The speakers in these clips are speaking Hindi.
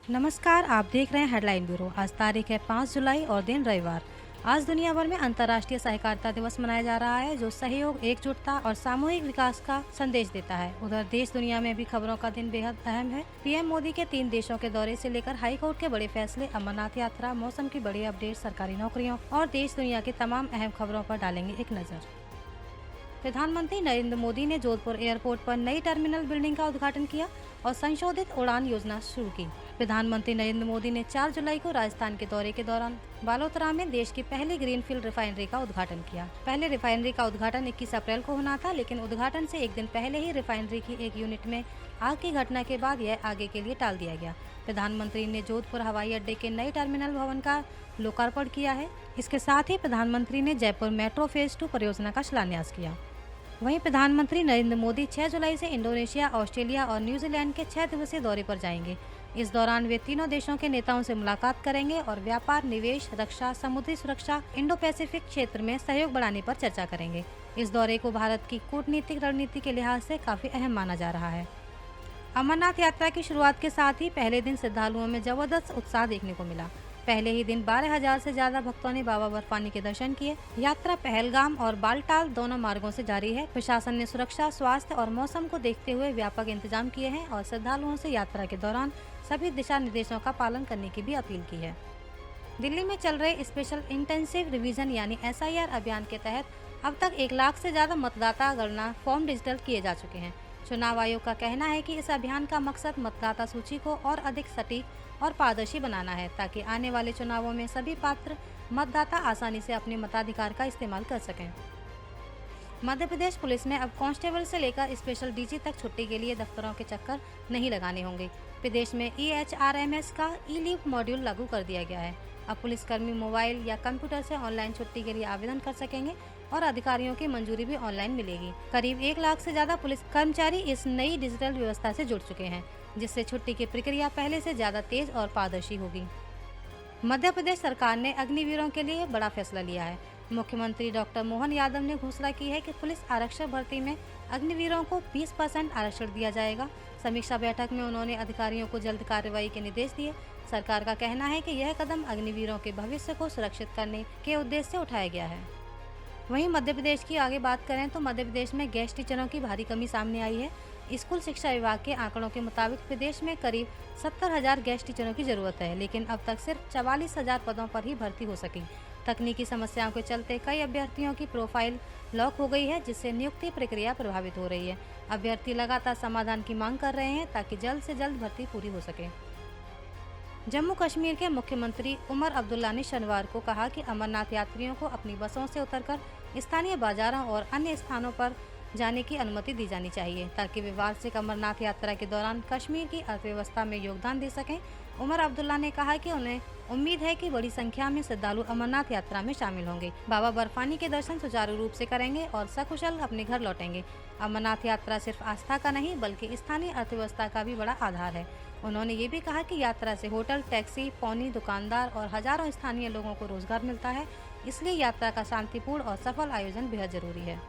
नमस्कार, आप देख रहे हैं हेडलाइन ब्यूरो। आज तारीख है 5 जुलाई और दिन रविवार। आज दुनिया भर में अंतर्राष्ट्रीय सहकारिता दिवस मनाया जा रहा है, जो सहयोग, एकजुटता और सामूहिक विकास का संदेश देता है। उधर देश दुनिया में भी खबरों का दिन बेहद अहम है। पीएम मोदी के 3 देशों के दौरे से लेकर हाई कोर्ट के बड़े फैसले, अमरनाथ यात्रा, मौसम की बड़ी अपडेट, सरकारी नौकरियों और देश दुनिया की तमाम अहम खबरों पर डालेंगे एक नजर। प्रधानमंत्री नरेंद्र मोदी ने जोधपुर एयरपोर्ट पर नई टर्मिनल बिल्डिंग का उद्घाटन किया और संशोधित उड़ान योजना शुरू की। प्रधानमंत्री नरेंद्र मोदी ने 4 जुलाई को राजस्थान के दौरे के दौरान बालोतरा में देश की पहली ग्रीनफील्ड रिफाइनरी का उद्घाटन किया। पहले रिफाइनरी का उद्घाटन 21 अप्रैल को होना था, लेकिन उद्घाटन से एक दिन पहले ही रिफाइनरी की एक यूनिट में आग की घटना के बाद यह आगे के लिए टाल दिया गया। प्रधानमंत्री ने जोधपुर हवाई अड्डे के नए टर्मिनल भवन का लोकार्पण किया है। इसके साथ ही प्रधानमंत्री ने जयपुर मेट्रो फेज 2 परियोजना का शिलान्यास किया। वहीं प्रधानमंत्री नरेंद्र मोदी 6 जुलाई से इंडोनेशिया, ऑस्ट्रेलिया और न्यूजीलैंड के 6 दिवसीय दौरे पर जाएंगे। इस दौरान वे तीनों देशों के नेताओं से मुलाकात करेंगे और व्यापार, निवेश, रक्षा, समुद्री सुरक्षा, इंडो पैसिफिक क्षेत्र में सहयोग बढ़ाने पर चर्चा करेंगे। इस दौरे को भारत की कूटनीतिक रणनीति के लिहाज से काफी अहम माना जा रहा है। अमरनाथ यात्रा की शुरुआत के साथ ही पहले दिन श्रद्धालुओं में जबरदस्त उत्साह देखने को मिला। पहले ही दिन 12,000 से ज्यादा भक्तों ने बाबा बर्फानी के दर्शन किए। यात्रा पहलगाम और बालटाल दोनों मार्गों से जारी है। प्रशासन ने सुरक्षा, स्वास्थ्य और मौसम को देखते हुए व्यापक इंतजाम किए हैं और श्रद्धालुओं से यात्रा के दौरान सभी दिशा निर्देशों का पालन करने की भी अपील की है। दिल्ली में चल रहे स्पेशल इंटेंसिव रिवीजन यानी SIR अभियान के तहत अब तक 1 लाख से ज्यादा मतदाता गणना फॉर्म डिजिटल किए जा चुके हैं। चुनाव आयोग का कहना है कि इस अभियान का मकसद मतदाता सूची को और अधिक सटीक और पारदर्शी बनाना है, ताकि आने वाले चुनावों में सभी पात्र मतदाता आसानी से अपने मताधिकार का इस्तेमाल कर सकें। मध्य प्रदेश पुलिस में अब कांस्टेबल से लेकर स्पेशल DG तक छुट्टी के लिए दफ्तरों के चक्कर नहीं लगाने होंगे। प्रदेश में EHRMS का ई-लीव मॉड्यूल लागू कर दिया गया है। अब पुलिसकर्मी मोबाइल या कंप्यूटर से ऑनलाइन छुट्टी के लिए आवेदन कर सकेंगे और अधिकारियों की मंजूरी भी ऑनलाइन मिलेगी। करीब 1 लाख से ज्यादा पुलिस कर्मचारी इस नई डिजिटल व्यवस्था से जुड़ चुके हैं, जिससे छुट्टी की प्रक्रिया पहले से ज्यादा तेज और पारदर्शी होगी। मध्य प्रदेश सरकार ने अग्निवीरों के लिए बड़ा फैसला लिया है। मुख्यमंत्री डॉक्टर मोहन यादव ने घोषणा की है कि पुलिस आरक्षक भर्ती में अग्निवीरों को 20% आरक्षण दिया जाएगा। समीक्षा बैठक में उन्होंने अधिकारियों को जल्द कार्रवाई के निर्देश दिए। सरकार का कहना है कि यह कदम अग्निवीरों के भविष्य को सुरक्षित करने के उद्देश्य से उठाया गया है। वहीं मध्य प्रदेश की आगे बात करें तो मध्य प्रदेश में गेस्ट टीचरों की भारी कमी सामने आई है। स्कूल शिक्षा विभाग के आंकड़ों के मुताबिक प्रदेश में करीब 70,000 गेस्ट टीचरों की जरूरत है, लेकिन अब तक सिर्फ 44,000 पदों पर ही भर्ती हो सकी। तकनीकी समस्याओं के चलते कई अभ्यर्थियों की प्रोफाइल लॉक हो गई है, जिससे नियुक्ति प्रक्रिया प्रभावित हो रही है। अभ्यर्थी लगातार समाधान की मांग कर रहे हैं ताकि जल्द से जल्द भर्ती पूरी हो सके। जम्मू कश्मीर के मुख्यमंत्री उमर अब्दुल्ला ने शनिवार को कहा कि अमरनाथ यात्रियों को अपनी बसों से उतरकर स्थानीय बाजारों और अन्य स्थानों पर जाने की अनुमति दी जानी चाहिए, ताकि वे वार्षिक अमरनाथ यात्रा के दौरान कश्मीर की अर्थव्यवस्था में योगदान दे सकें। उमर अब्दुल्ला ने कहा कि उन्हें उम्मीद है कि बड़ी संख्या में श्रद्धालु अमरनाथ यात्रा में शामिल होंगे, बाबा बर्फानी के दर्शन सुचारू रूप से करेंगे और सकुशल अपने घर लौटेंगे। अमरनाथ यात्रा सिर्फ आस्था का नहीं, बल्कि स्थानीय अर्थव्यवस्था का भी बड़ा आधार है। उन्होंने ये भी कहा कि यात्रा से होटल, टैक्सी, पौनी, दुकानदार और हजारों स्थानीय लोगों को रोजगार मिलता है, इसलिए यात्रा का शांतिपूर्ण और सफल आयोजन बेहद जरूरी है।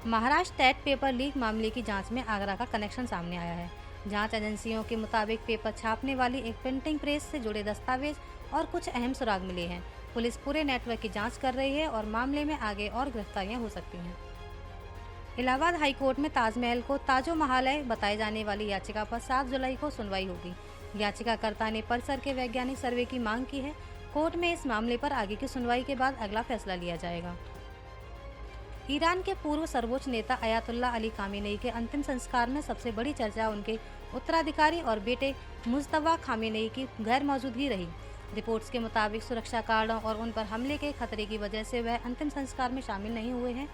महाराष्ट्र टेट पेपर लीक मामले की जांच में आगरा का कनेक्शन सामने आया है। जांच एजेंसियों के मुताबिक पेपर छापने वाली एक प्रिंटिंग प्रेस से जुड़े दस्तावेज और कुछ अहम सुराग मिले हैं। पुलिस पूरे नेटवर्क की जांच कर रही है और मामले में आगे और गिरफ्तारियां हो सकती हैं। इलाहाबाद हाई कोर्ट में ताजमहल को ताजो महालय बताए जाने वाली याचिका पर 7 जुलाई को सुनवाई होगी। याचिकाकर्ता ने परिसर के वैज्ञानिक सर्वे की मांग की है। कोर्ट में इस मामले पर आगे की सुनवाई के बाद अगला फैसला लिया जाएगा। ईरान के पूर्व सर्वोच्च नेता अयातुल्ला अली खामेनेई के अंतिम संस्कार में सबसे बड़ी चर्चा उनके उत्तराधिकारी और बेटे मुज्तबा खामेनेई की गैर मौजूदगी रही। रिपोर्ट्स के मुताबिक सुरक्षा कारणों और उन पर हमले के खतरे की वजह से वह अंतिम संस्कार में शामिल नहीं हुए हैं।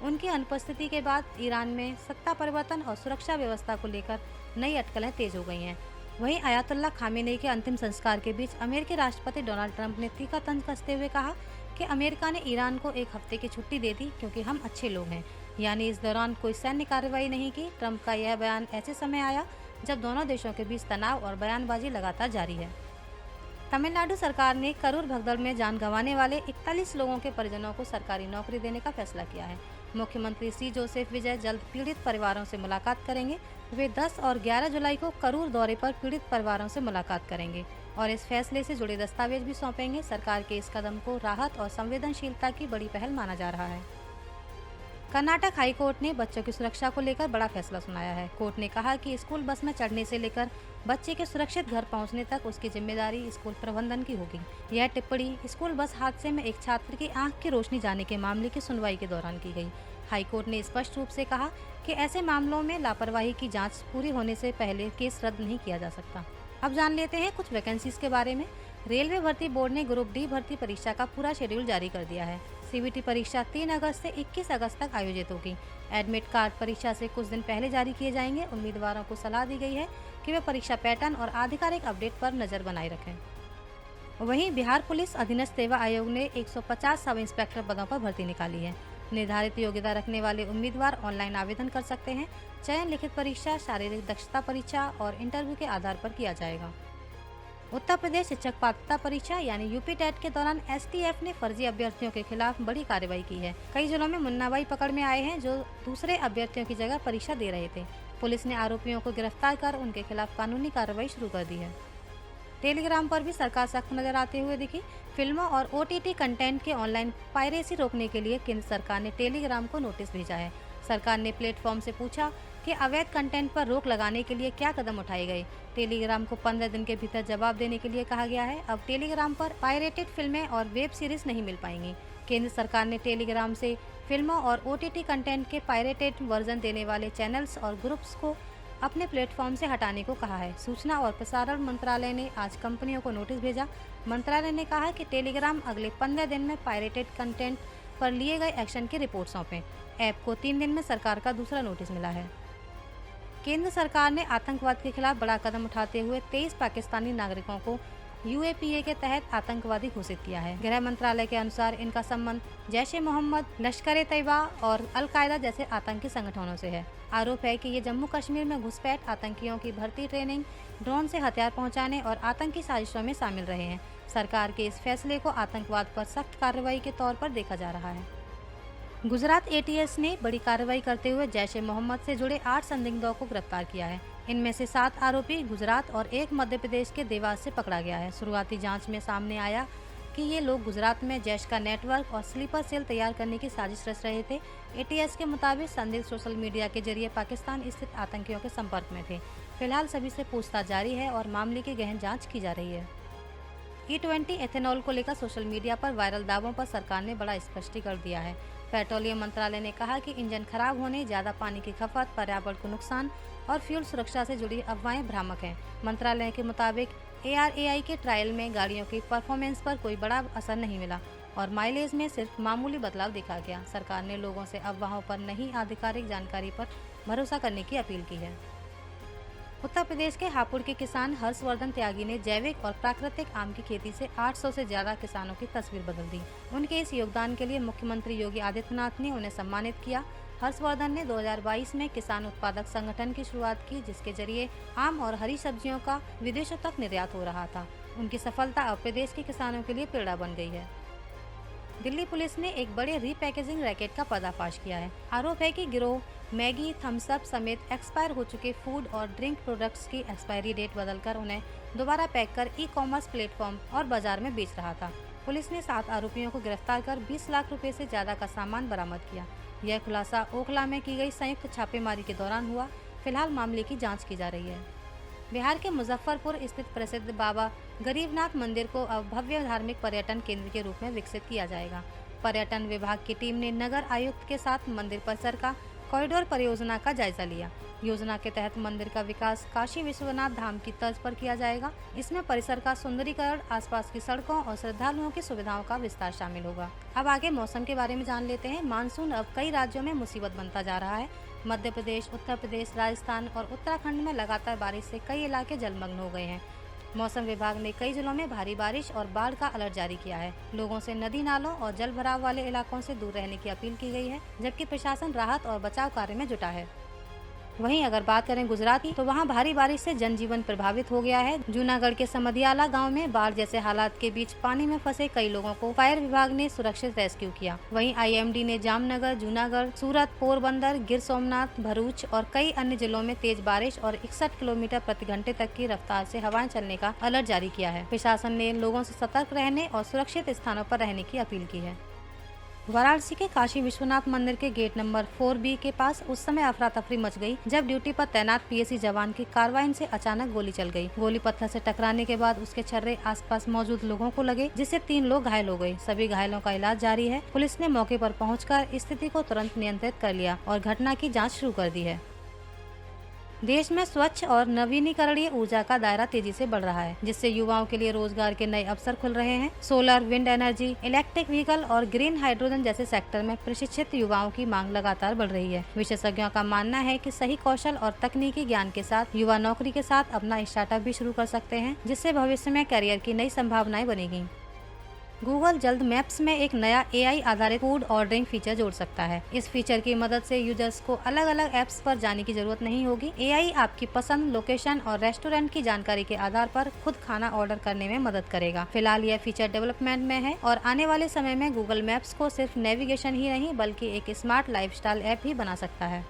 उनकी अनुपस्थिति के बाद ईरान में सत्ता परिवर्तन और सुरक्षा व्यवस्था को लेकर नई अटकलें तेज हो गई हैं। वहीं अयातुल्ला खामेनेई के अंतिम संस्कार के बीच अमेरिकी राष्ट्रपति डोनाल्ड ट्रंप ने तीखा तंज कसते हुए कहा कि अमेरिका ने ईरान को 1 हफ्ते की छुट्टी दे दी, क्योंकि हम अच्छे लोग हैं, यानी इस दौरान कोई सैन्य कार्रवाई नहीं की। ट्रंप का यह बयान ऐसे समय आया जब दोनों देशों के बीच तनाव और बयानबाजी लगातार जारी है। तमिलनाडु सरकार ने करूर भगदड़ में जान गंवाने वाले 41 लोगों के परिजनों को सरकारी नौकरी देने का फैसला किया है। मुख्यमंत्री सी जोसेफ विजय जल्द पीड़ित परिवारों से मुलाकात करेंगे। वे 10 और 11 जुलाई को करूर दौरे पर पीड़ित परिवारों से मुलाकात करेंगे और इस फैसले से जुड़े दस्तावेज भी सौंपेंगे। सरकार के इस कदम को राहत और संवेदनशीलता की बड़ी पहल माना जा रहा है। कर्नाटक हाई कोर्ट ने बच्चों की सुरक्षा को लेकर बड़ा फैसला सुनाया है। कोर्ट ने कहा कि स्कूल बस में चढ़ने से लेकर बच्चे के सुरक्षित घर पहुंचने तक उसकी जिम्मेदारी स्कूल प्रबंधन की होगी। यह टिप्पणी स्कूल बस हादसे में एक छात्र की आंख की रोशनी जाने के मामले की सुनवाई के दौरान की गई। हाई कोर्ट ने स्पष्ट रूप से कहा कि ऐसे मामलों में लापरवाही की जांच पूरी होने से पहले केस रद्द नहीं किया जा सकता। अब जान लेते हैं कुछ वैकेंसीज के बारे में। रेलवे भर्ती बोर्ड ने ग्रुप डी भर्ती परीक्षा का पूरा शेड्यूल जारी कर दिया है। सीबीटी परीक्षा 3 अगस्त से 21 अगस्त तक आयोजित होगी। एडमिट कार्ड परीक्षा से कुछ दिन पहले जारी किए जाएंगे। उम्मीदवारों को सलाह दी गई है कि वे परीक्षा पैटर्न और आधिकारिक अपडेट पर नजर बनाए रखें। वहीं बिहार पुलिस अधीनस्थ सेवा आयोग ने 150 सब इंस्पेक्टर पदों पर भर्ती निकाली है। निर्धारित योग्यता रखने वाले उम्मीदवार ऑनलाइन आवेदन कर सकते हैं। चयन लिखित परीक्षा, शारीरिक दक्षता परीक्षा और इंटरव्यू के आधार पर किया जाएगा। उत्तर प्रदेश शिक्षक पात्रता परीक्षा यानी यूपी टेट के दौरान एसटीएफ ने फर्जी अभ्यर्थियों के खिलाफ बड़ी कार्रवाई की है। कई जिलों में मुन्नाबाई पकड़ में आए हैं जो दूसरे अभ्यर्थियों की जगह परीक्षा दे रहे थे। पुलिस ने आरोपियों को गिरफ्तार कर उनके खिलाफ कानूनी कार्रवाई शुरू कर दी है। टेलीग्राम पर भी सरकार सख्त नजर आते हुए दिखी। फिल्मों और ओटीटी कंटेंट के ऑनलाइन पायरेसी रोकने के लिए केंद्र सरकार ने टेलीग्राम को नोटिस भेजा है। सरकार ने प्लेटफॉर्म से पूछा कि अवैध कंटेंट पर रोक लगाने के लिए क्या कदम उठाए गए। टेलीग्राम को 15 दिन के भीतर जवाब देने के लिए कहा गया है। अब टेलीग्राम पर पायरेटेड फिल्में और वेब सीरीज नहीं मिल पाएंगी। केंद्र सरकार ने टेलीग्राम से फिल्मों और ओटीटी कंटेंट के पायरेटेड वर्जन देने वाले चैनल्स और ग्रुप्स को अपने प्लेटफॉर्म से हटाने को कहा है। सूचना और प्रसारण मंत्रालय ने आज कंपनियों को नोटिस भेजा। मंत्रालय ने कहा कि टेलीग्राम अगले 15 दिन में पायरेटेड कंटेंट पर लिए गए एक्शन की रिपोर्ट सौंपे। ऐप को 3 दिन में सरकार का दूसरा नोटिस मिला है। केंद्र सरकार ने आतंकवाद के खिलाफ बड़ा कदम उठाते हुए 23 पाकिस्तानी नागरिकों को यूएपीए के तहत आतंकवादी घोषित किया है। गृह मंत्रालय के अनुसार इनका संबंध जैश ए मोहम्मद, लश्कर-ए-तैयबा और अल-कायदा जैसे आतंकी संगठनों से है। आरोप है कि ये जम्मू कश्मीर में घुसपैठ, आतंकियों की भर्ती, ट्रेनिंग, ड्रोन से हथियार पहुंचाने और आतंकी साजिशों में शामिल रहे हैं। सरकार के इस फैसले को आतंकवाद पर सख्त कार्रवाई के तौर पर देखा जा रहा है। गुजरात एटीएस ने बड़ी कार्रवाई करते हुए जैश ए मोहम्मद से जुड़े 8 संदिग्धों को गिरफ्तार किया है। इनमें से 7 आरोपी गुजरात और 1 मध्य प्रदेश के देवास से पकड़ा गया है। शुरुआती जांच में सामने आया कि ये लोग गुजरात में जैश का नेटवर्क और स्लीपर सेल तैयार करने की साजिश रच रहे थे। एटीएस के मुताबिक संदिग्ध सोशल मीडिया के जरिए पाकिस्तान स्थित आतंकियों के संपर्क में थे। फिलहाल सभी से पूछताछ जारी है और मामले की गहन जाँच की जा रही है। E20 एथेनॉल को लेकर सोशल मीडिया पर वायरल दावों पर सरकार ने बड़ा स्पष्टीकरण दिया है। पेट्रोलियम मंत्रालय ने कहा कि इंजन खराब होने, ज्यादा पानी की खपत, पर्यावरण को नुकसान और फ्यूल सुरक्षा से जुड़ी अफवाहें भ्रामक हैं। मंत्रालय के मुताबिक ARAI के ट्रायल में गाड़ियों की परफॉर्मेंस पर कोई बड़ा असर नहीं मिला और माइलेज में सिर्फ मामूली बदलाव देखा गया। सरकार ने लोगों से अफवाहों पर नहीं, आधिकारिक जानकारी पर भरोसा करने की अपील की है। उत्तर प्रदेश के हापुड़ के किसान हर्षवर्धन त्यागी ने जैविक और प्राकृतिक आम की खेती से 800 से ज्यादा किसानों की तस्वीर बदल दी। उनके इस योगदान के लिए मुख्यमंत्री योगी आदित्यनाथ ने उन्हें सम्मानित किया। हर्षवर्धन ने 2022 में किसान उत्पादक संगठन की शुरुआत की, जिसके जरिए आम और हरी सब्जियों का विदेशों तक निर्यात हो रहा था। उनकी सफलता अब प्रदेश के किसानों के लिए प्रेरणा बन गई है। दिल्ली पुलिस ने एक बड़े रीपैकेजिंग रैकेट का पर्दाफाश किया है। आरोप है कि गिरोह मैगी, थम्स अप समेत एक्सपायर हो चुके फूड और ड्रिंक प्रोडक्ट्स की एक्सपायरी डेट बदलकर उन्हें दोबारा पैक कर ई-कॉमर्स प्लेटफॉर्म और बाजार में बेच रहा था। पुलिस ने 7 आरोपियों को गिरफ्तार कर 20 लाख रुपए से ज्यादा का सामान बरामद किया। यह खुलासा ओखला में की गई संयुक्त छापेमारी के दौरान हुआ। फिलहाल मामले की जाँच की जा रही है। बिहार के मुजफ्फरपुर स्थित प्रसिद्ध बाबा गरीबनाथ मंदिर को अब भव्य धार्मिक पर्यटन केंद्र के रूप में विकसित किया जाएगा। पर्यटन विभाग की टीम ने नगर आयुक्त के साथ मंदिर परिसर का कॉरिडोर परियोजना का जायजा लिया। योजना के तहत मंदिर का विकास काशी विश्वनाथ धाम की तर्ज पर किया जाएगा। इसमें परिसर का सुंदरीकरण, आसपास की सड़कों और श्रद्धालुओं की सुविधाओं का विस्तार शामिल होगा। अब आगे मौसम के बारे में जान लेते हैं। मानसून अब कई राज्यों में मुसीबत बनता जा रहा है। मध्य प्रदेश, उत्तर प्रदेश, राजस्थान और उत्तराखंड में लगातार बारिश से कई इलाके जलमग्न हो गए हैं। मौसम विभाग ने कई जिलों में भारी बारिश और बाढ़ का अलर्ट जारी किया है। लोगों से नदी नालों और जल भराव वाले इलाकों से दूर रहने की अपील की गई है, जबकि प्रशासन राहत और बचाव कार्य में जुटा है। वहीं अगर बात करें गुजरात की, तो वहां भारी बारिश से जनजीवन प्रभावित हो गया है। जूनागढ़ के समदियाला गांव में बाढ़ जैसे हालात के बीच पानी में फंसे कई लोगों को फायर विभाग ने सुरक्षित रेस्क्यू किया। वहीं IMD ने जामनगर, जूनागढ़, सूरत, पोरबंदर, गिर सोमनाथ, भरूच और कई अन्य जिलों में तेज बारिश और 61 किलोमीटर प्रति घंटे तक की रफ्तार से हवाएं चलने का अलर्ट जारी किया है। प्रशासन ने लोगों से सतर्क रहने और सुरक्षित स्थानों पर रहने की अपील की है। वाराणसी के काशी विश्वनाथ मंदिर के गेट नंबर 4B के पास उस समय अफरा तफरी मच गई जब ड्यूटी पर तैनात PSC जवान की कार्बाइन से अचानक गोली चल गई। गोली पत्थर से टकराने के बाद उसके छर्रे आसपास मौजूद लोगों को लगे, जिससे 3 लोग घायल हो गए। सभी घायलों का इलाज जारी है। पुलिस ने मौके पर पहुंचकर स्थिति को तुरंत नियंत्रित कर लिया और घटना की जाँच शुरू कर दी है। देश में स्वच्छ और नवीनीकरणीय ऊर्जा का दायरा तेजी से बढ़ रहा है, जिससे युवाओं के लिए रोजगार के नए अवसर खुल रहे हैं। Solar, wind energy, electric vehicle और ग्रीन हाइड्रोजन जैसे सेक्टर में प्रशिक्षित युवाओं की मांग लगातार बढ़ रही है। विशेषज्ञों का मानना है कि सही कौशल और तकनीकी ज्ञान के साथ युवा नौकरी के साथ अपना स्टार्टअप भी शुरू कर सकते हैं, जिससे भविष्य में करियर की नई संभावनाएं बनेगी। गूगल जल्द मैप्स में एक नया AI आधारित फूड ऑर्डरिंग फीचर जोड़ सकता है। इस फीचर की मदद से यूजर्स को अलग अलग ऐप्स पर जाने की जरूरत नहीं होगी। AI आपकी पसंद, लोकेशन और रेस्टोरेंट की जानकारी के आधार पर खुद खाना ऑर्डर करने में मदद करेगा। फिलहाल यह फीचर डेवलपमेंट में है और आने वाले समय में गूगल मैप्स को सिर्फ नेविगेशन ही नहीं बल्कि एक स्मार्ट लाइफस्टाइल ऐप भी बना सकता है।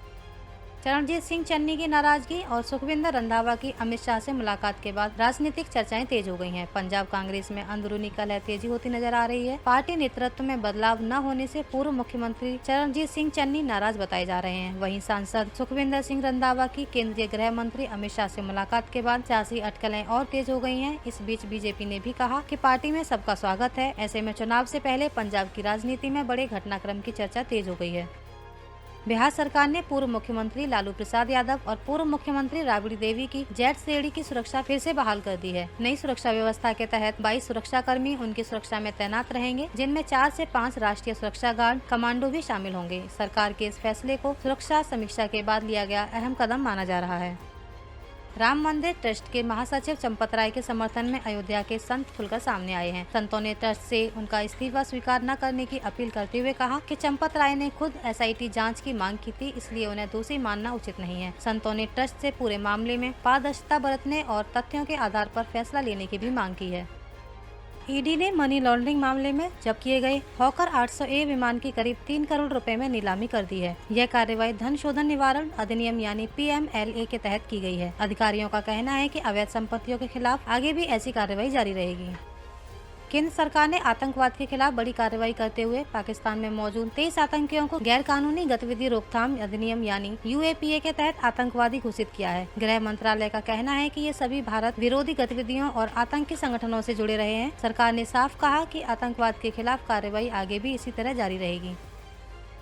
चरणजीत सिंह चन्नी की नाराजगी और सुखविंदर रंधावा की अमित शाह से मुलाकात के बाद राजनीतिक चर्चाएं तेज हो गई हैं। पंजाब कांग्रेस में अंदरूनी कलह तेजी होती नजर आ रही है। पार्टी नेतृत्व में बदलाव न होने से पूर्व मुख्यमंत्री चरणजीत सिंह चन्नी नाराज बताए जा रहे हैं। वहीं सांसद सुखविंदर सिंह रंधावा की केंद्रीय गृह मंत्री अमित शाह से मुलाकात के बाद सियासी अटकलें और तेज हो गई हैं। इस बीच बीजेपी ने भी कहा कि पार्टी में सबका स्वागत है। ऐसे में चुनाव से पहले पंजाब की राजनीति में बड़े घटनाक्रम की चर्चा तेज हो गई है। बिहार सरकार ने पूर्व मुख्यमंत्री लालू प्रसाद यादव और पूर्व मुख्यमंत्री राबड़ी देवी की जेट श्रेणी की सुरक्षा फिर से बहाल कर दी है। नई सुरक्षा व्यवस्था के तहत 22 सुरक्षा कर्मी उनकी सुरक्षा में तैनात रहेंगे, जिनमें 4 से 5 राष्ट्रीय सुरक्षा गार्ड कमांडो भी शामिल होंगे। सरकार के इस फैसले को सुरक्षा समीक्षा के बाद लिया गया अहम कदम माना जा रहा है। राम मंदिर ट्रस्ट के महासचिव चंपत राय के समर्थन में अयोध्या के संत खुलकर सामने आए हैं। संतों ने ट्रस्ट से उनका इस्तीफा स्वीकार न करने की अपील करते हुए कहा कि चंपत राय ने खुद SIT जांच की मांग की थी, इसलिए उन्हें दोषी मानना उचित नहीं है। संतों ने ट्रस्ट से पूरे मामले में पारदर्शिता बरतने और तथ्यों के आधार पर फैसला लेने की भी मांग की है। ED ने मनी लॉन्ड्रिंग मामले में जब्त किए गए हॉकर 800A विमान की करीब 3 करोड़ रुपए में नीलामी कर दी है। यह कार्रवाई धन शोधन निवारण अधिनियम यानी PMLA के तहत की गई है। अधिकारियों का कहना है कि अवैध संपत्तियों के खिलाफ आगे भी ऐसी कार्रवाई जारी रहेगी। केंद्र सरकार ने आतंकवाद के खिलाफ बड़ी कार्रवाई करते हुए पाकिस्तान में मौजूद 23 आतंकियों को गैर कानूनी गतिविधि रोकथाम अधिनियम यानी UAPA के तहत आतंकवादी घोषित किया है। गृह मंत्रालय का कहना है कि ये सभी भारत विरोधी गतिविधियों और आतंकी संगठनों से जुड़े रहे हैं। सरकार ने साफ कहा कि आतंकवाद के खिलाफ कार्रवाई आगे भी इसी तरह जारी रहेगी।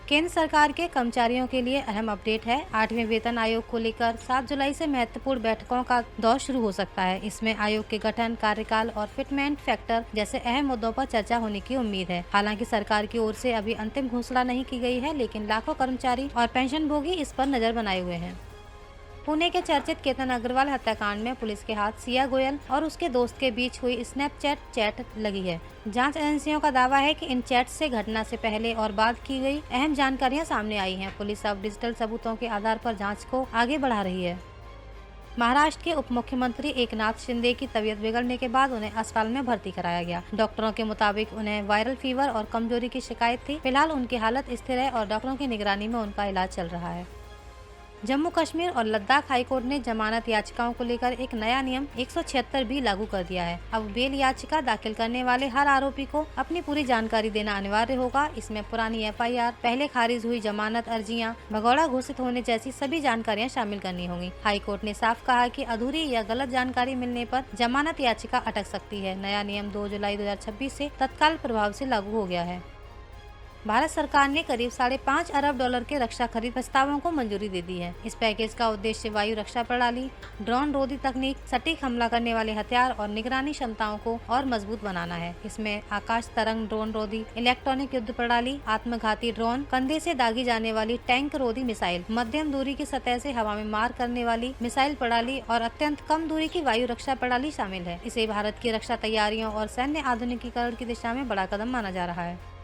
केंद्र सरकार के कर्मचारियों के लिए अहम अपडेट है। 8वें वेतन आयोग को लेकर 7 जुलाई से महत्वपूर्ण बैठकों का दौर शुरू हो सकता है। इसमें आयोग के गठन, कार्यकाल और फिटमेंट फैक्टर जैसे अहम मुद्दों पर चर्चा होने की उम्मीद है। हालांकि सरकार की ओर से अभी अंतिम घोषणा नहीं की गई है, लेकिन लाखों कर्मचारी और पेंशनभोगी इस पर नजर बनाए हुए हैं। पुणे के चर्चित केतन अग्रवाल हत्याकांड में पुलिस के हाथ सिया गोयल और उसके दोस्त के बीच हुई स्नैपचैट चैट लगी है। जांच एजेंसियों का दावा है कि इन चैट से घटना से पहले और बाद की गई अहम जानकारियां सामने आई हैं। पुलिस अब डिजिटल सबूतों के आधार पर जांच को आगे बढ़ा रही है। महाराष्ट्र के उप मुख्यमंत्री एकनाथ शिंदे की तबीयत बिगड़ने के बाद उन्हें अस्पताल में भर्ती कराया गया। डॉक्टरों के मुताबिक उन्हें वायरल फीवर और कमजोरी की शिकायत थी। फिलहाल उनकी हालत स्थिर है और डॉक्टरों की निगरानी में उनका इलाज चल रहा है। जम्मू कश्मीर और लद्दाख हाईकोर्ट ने जमानत याचिकाओं को लेकर एक नया नियम 176 लागू कर दिया है। अब बेल याचिका दाखिल करने वाले हर आरोपी को अपनी पूरी जानकारी देना अनिवार्य होगा। इसमें पुरानी FIR, पहले खारिज हुई जमानत अर्जियां, भगौड़ा घोषित होने जैसी सभी जानकारियां शामिल करनी होंगी। हाईकोर्ट ने साफ कहा कि अधूरी या गलत जानकारी मिलने पर जमानत याचिका अटक सकती है। नया नियम 2 जुलाई 2026 से तत्काल प्रभाव से लागू हो गया है। भारत सरकार ने करीब $5.5 अरब के रक्षा खरीद प्रस्तावों को मंजूरी दे दी है। इस पैकेज का उद्देश्य वायु रक्षा प्रणाली, ड्रोन रोधी तकनीक, सटीक हमला करने वाले हथियार और निगरानी क्षमताओं को और मजबूत बनाना है। इसमें आकाश तरंग ड्रोन रोधी, इलेक्ट्रॉनिक युद्ध प्रणाली, आत्मघाती ड्रोन, कंधे से दागी जाने वाली टैंक रोधी मिसाइल, मध्यम दूरी की सतह से हवा में मार करने वाली मिसाइल प्रणाली और अत्यंत कम दूरी की वायु रक्षा प्रणाली शामिल है। इसे भारत की रक्षा तैयारियों और सैन्य आधुनिकीकरण की दिशा में बड़ा कदम माना जा रहा है।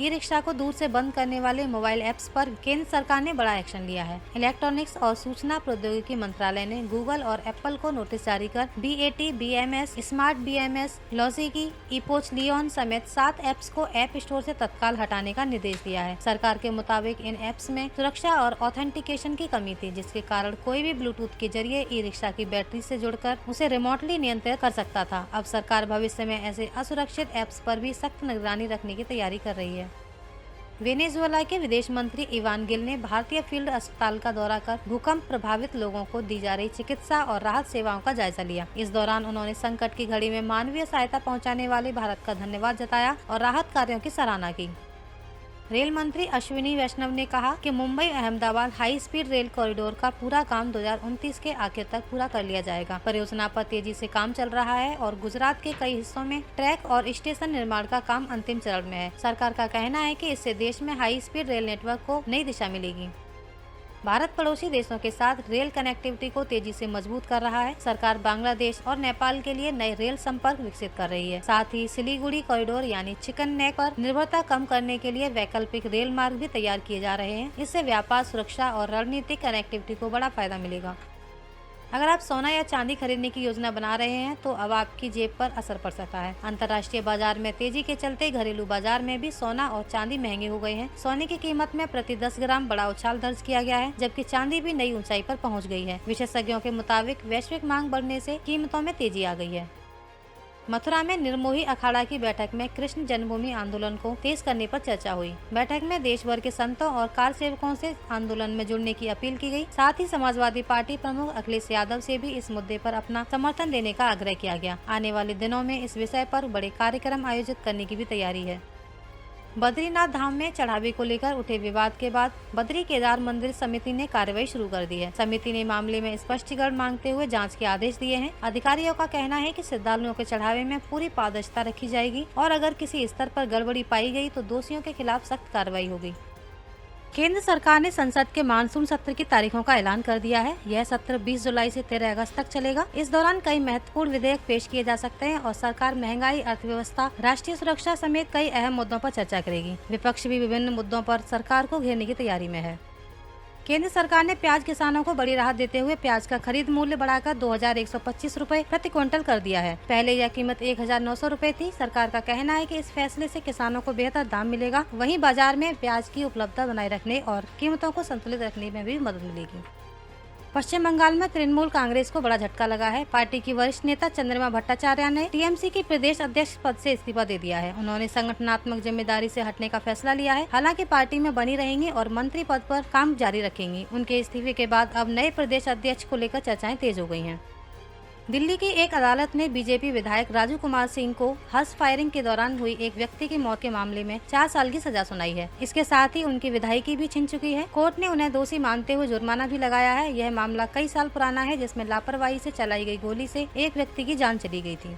ई रिक्शा को दूर से बंद करने वाले मोबाइल ऐप्स पर केंद्र सरकार ने बड़ा एक्शन लिया है। इलेक्ट्रॉनिक्स और सूचना प्रौद्योगिकी मंत्रालय ने गूगल और एप्पल को नोटिस जारी कर BAT, BMS, स्मार्ट BMS, लॉजिकी, इपोच लियोन समेत 7 ऐप्स को ऐप स्टोर से तत्काल हटाने का निर्देश दिया है। सरकार के मुताबिक इन ऐप्स में सुरक्षा और ऑथेंटिकेशन की कमी थी, जिसके कारण कोई भी ब्लूटूथ के जरिए ई रिक्शा की बैटरी से जुड़कर उसे रिमोटली नियंत्रित कर सकता था। अब सरकार भविष्य में ऐसे असुरक्षित ऐप्स पर भी सख्त निगरानी रखने की तैयारी कर रही है। वेनेजुएला के विदेश मंत्री इवान गिल ने भारतीय फील्ड अस्पताल का दौरा कर भूकंप प्रभावित लोगों को दी जा रही चिकित्सा और राहत सेवाओं का जायजा लिया। इस दौरान उन्होंने संकट की घड़ी में मानवीय सहायता पहुंचाने वाले भारत का धन्यवाद जताया और राहत कार्यों की सराहना की। रेल मंत्री अश्विनी वैष्णव ने कहा कि Mumbai Ahmedabad high speed rail corridor का पूरा काम 2029 के आखिर तक पूरा कर लिया जाएगा। परियोजना पर तेजी से काम चल रहा है और गुजरात के कई हिस्सों में ट्रैक और स्टेशन निर्माण का काम अंतिम चरण में है। सरकार का कहना है कि इससे देश में हाई स्पीड रेल नेटवर्क को नई दिशा मिलेगी। भारत पड़ोसी देशों के साथ रेल कनेक्टिविटी को तेजी से मजबूत कर रहा है। सरकार बांग्लादेश और नेपाल के लिए नए रेल संपर्क विकसित कर रही है। साथ ही सिलीगुड़ी कॉरिडोर यानी चिकन नेक पर निर्भरता कम करने के लिए वैकल्पिक रेल मार्ग भी तैयार किए जा रहे हैं। इससे व्यापार, सुरक्षा और रणनीतिक कनेक्टिविटी को बड़ा फायदा मिलेगा। अगर आप सोना या चांदी खरीदने की योजना बना रहे हैं तो अब आपकी जेब पर असर पड़ सकता है। अंतर्राष्ट्रीय बाजार में तेजी के चलते घरेलू बाजार में भी सोना और चांदी महंगे हो गए हैं। सोने की कीमत में प्रति 10 ग्राम बड़ा उछाल दर्ज किया गया है, जबकि चांदी भी नई ऊंचाई पर पहुंच गई है। विशेषज्ञों के मुताबिक वैश्विक मांग बढ़ने से कीमतों में तेजी आ गई है। मथुरा में निर्मोही अखाड़ा की बैठक में कृष्ण जन्मभूमि आंदोलन को तेज करने पर चर्चा हुई। बैठक में देश भर के संतों और कार सेवकों से आंदोलन में जुड़ने की अपील की गई। साथ ही समाजवादी पार्टी प्रमुख अखिलेश यादव से भी इस मुद्दे पर अपना समर्थन देने का आग्रह किया गया। आने वाले दिनों में इस विषय पर बड़े कार्यक्रम आयोजित करने की भी तैयारी है। बद्रीनाथ धाम में चढ़ावे को लेकर उठे विवाद के बाद बद्री केदार मंदिर समिति ने कार्रवाई शुरू कर दी है। समिति ने मामले में स्पष्टीकरण मांगते हुए जांच के आदेश दिए हैं। अधिकारियों का कहना है कि श्रद्धालुओं के चढ़ावे में पूरी पारदर्शिता रखी जाएगी और अगर किसी स्तर पर गड़बड़ी पाई गई तो दोषियों के खिलाफ सख्त कार्रवाई होगी। केंद्र सरकार ने संसद के मानसून सत्र की तारीखों का ऐलान कर दिया है। यह सत्र 20 जुलाई से 13 अगस्त तक चलेगा। इस दौरान कई महत्वपूर्ण विधेयक पेश किए जा सकते हैं और सरकार महंगाई, अर्थव्यवस्था, राष्ट्रीय सुरक्षा समेत कई अहम मुद्दों पर चर्चा करेगी। विपक्ष भी विभिन्न मुद्दों पर सरकार को घेरने की तैयारी में है। केंद्र सरकार ने प्याज किसानों को बड़ी राहत देते हुए प्याज का खरीद मूल्य बढ़ाकर 2125 रुपए प्रति क्विंटल कर दिया है। पहले यह कीमत 1900 रुपए थी। सरकार का कहना है कि इस फैसले से किसानों को बेहतर दाम मिलेगा। वहीं बाजार में प्याज की उपलब्धता बनाए रखने और कीमतों को संतुलित रखने में भी मदद मिलेगी। पश्चिम बंगाल में तृणमूल कांग्रेस को बड़ा झटका लगा है। पार्टी की वरिष्ठ नेता चंद्रिमा भट्टाचार्य ने टीएमसी की प्रदेश अध्यक्ष पद से इस्तीफा दे दिया है। उन्होंने संगठनात्मक जिम्मेदारी से हटने का फैसला लिया है। हालांकि पार्टी में बनी रहेंगी और मंत्री पद पर काम जारी रखेंगी। उनके इस्तीफे के बाद अब नए प्रदेश अध्यक्ष को लेकर चर्चाएं तेज हो गई हैं। दिल्ली की एक अदालत ने बीजेपी विधायक राजू कुमार सिंह को हर्ष फायरिंग के दौरान हुई एक व्यक्ति की मौत के मामले में 4 साल की सजा सुनाई है। इसके साथ ही उनकी विधायकी भी छिन चुकी है। कोर्ट ने उन्हें दोषी मानते हुए जुर्माना भी लगाया है। यह मामला कई साल पुराना है, जिसमें लापरवाही से चलाई गई गोली से एक व्यक्ति की जान चली गई थी।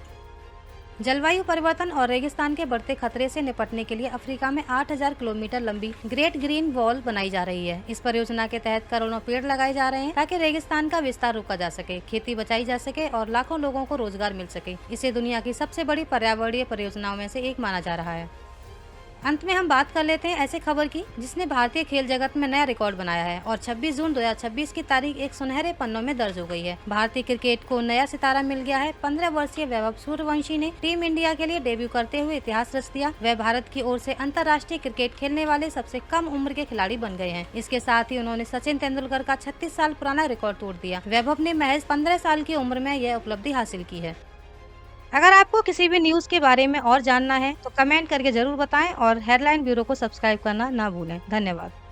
जलवायु परिवर्तन और रेगिस्तान के बढ़ते खतरे से निपटने के लिए अफ्रीका में 8000 किलोमीटर लंबी ग्रेट ग्रीन वॉल बनाई जा रही है। इस परियोजना के तहत करोड़ों पेड़ लगाए जा रहे हैं ताकि रेगिस्तान का विस्तार रोका जा सके, खेती बचाई जा सके और लाखों लोगों को रोजगार मिल सके। इसे दुनिया की सबसे बड़ी पर्यावरणीय परियोजनाओं में से एक माना जा रहा है। अंत में हम बात कर लेते हैं ऐसे खबर की जिसने भारतीय खेल जगत में नया रिकॉर्ड बनाया है और 26 जून 2026 की तारीख एक सुनहरे पन्नों में दर्ज हो गई है। भारतीय क्रिकेट को नया सितारा मिल गया है। 15 वर्षीय वैभव सूर्यवंशी ने टीम इंडिया के लिए डेब्यू करते हुए इतिहास रच दिया। वह भारत की ओर से अंतर्राष्ट्रीय क्रिकेट खेलने वाले सबसे कम उम्र के खिलाड़ी बन गए हैं। इसके साथ ही उन्होंने सचिन तेंदुलकर का 36 साल पुराना रिकॉर्ड तोड़ दिया। वैभव ने महज 15 साल की उम्र में यह उपलब्धि हासिल की है। अगर आपको किसी भी न्यूज़ के बारे में और जानना है तो कमेंट करके जरूर बताएं और हेडलाइन ब्यूरो को सब्सक्राइब करना ना भूलें। धन्यवाद।